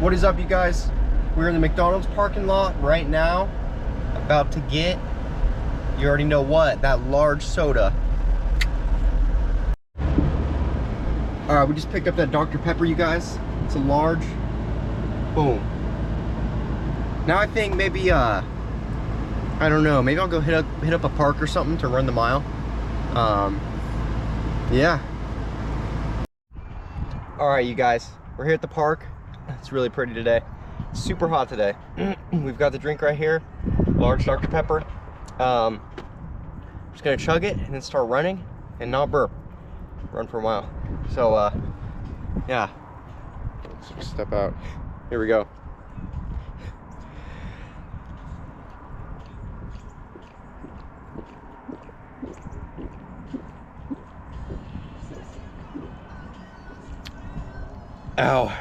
What is up, you guys? We're in the McDonald's parking lot right now, about to get, you already know what, that large soda. Alright, we just picked up that Dr. Pepper, you guys. It's a large. Boom. Now I think maybe, I don't know, maybe I'll go hit up a park or something to run the mile. Yeah. Alright, you guys, we're here at the park. It's really pretty today. It's super hot today. We've got the drink right here, large Dr. Pepper. Just gonna chug it and then start running and not burp. Run for a mile. So, yeah. Let's step out. Here we go. Ow.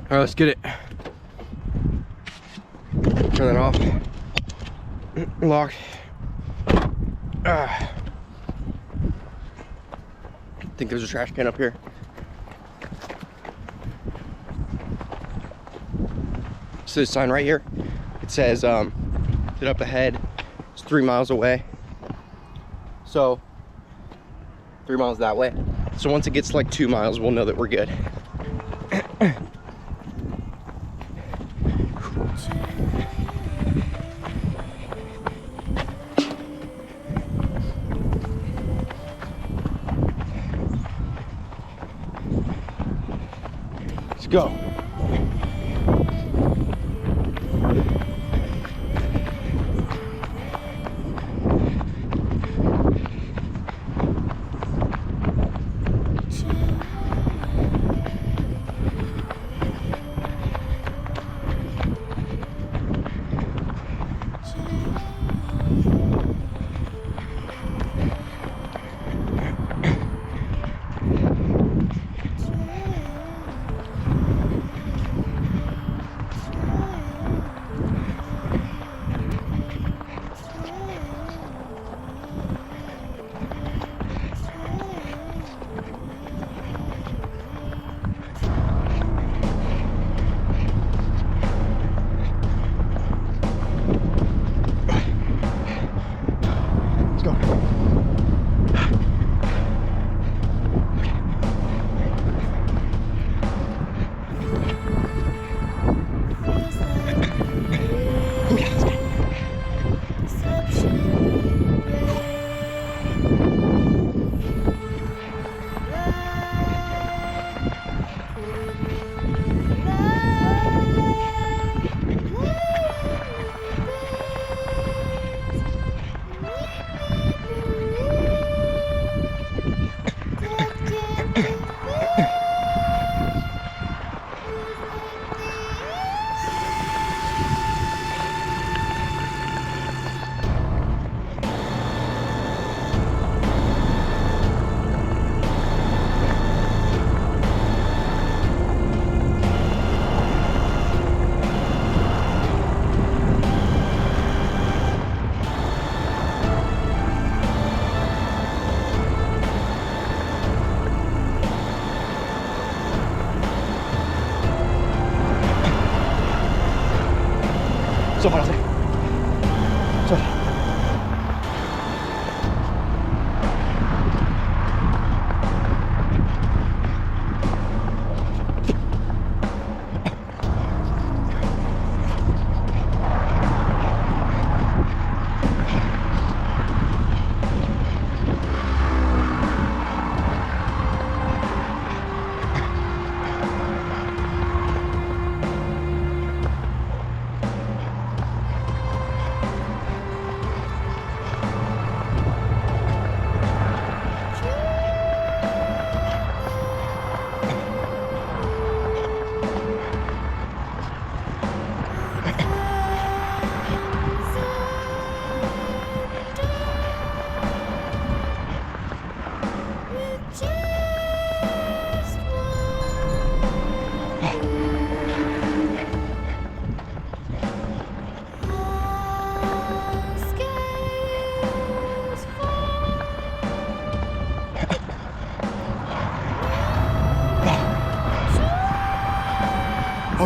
All right, let's get it. Turn that off. Lock. I think there's a trash can up here. So this sign right here, it says get up ahead. It's 3 miles away. So 3 miles that way. So once it gets like 2 miles, we'll know that we're good. Let's go. So hot out there. So hot.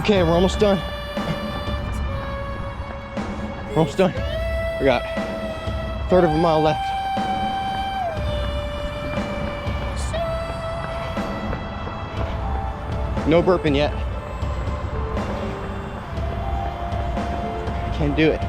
Okay, we're almost done. We're almost done. We got a third of a mile left. No burping yet. Can't do it.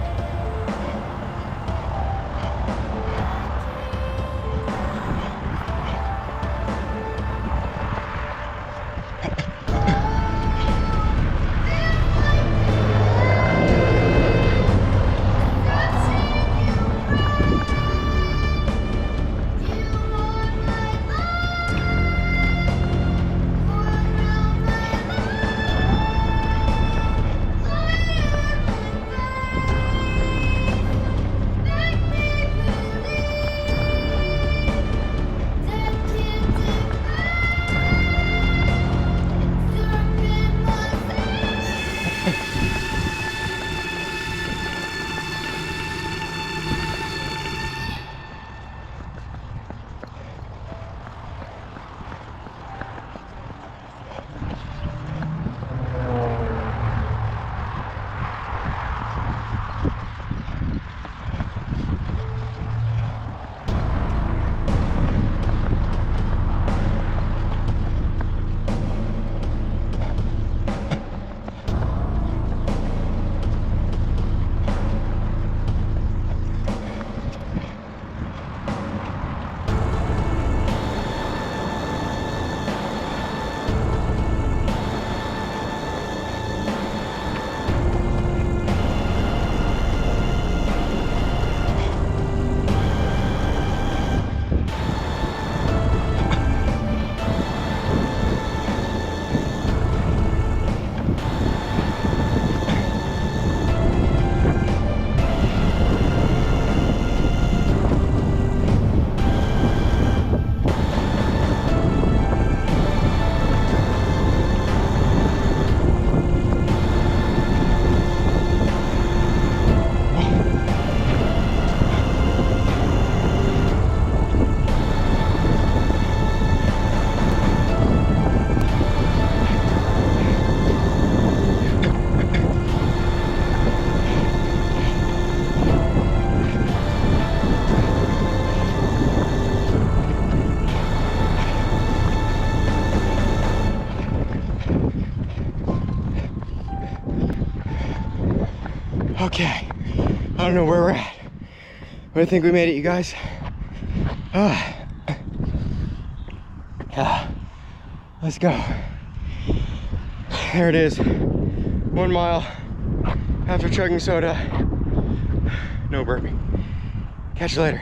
Okay, I don't know where we're at, but I think we made it, you guys. Let's go. There it is, 1 mile after chugging soda. No burping. Catch you later.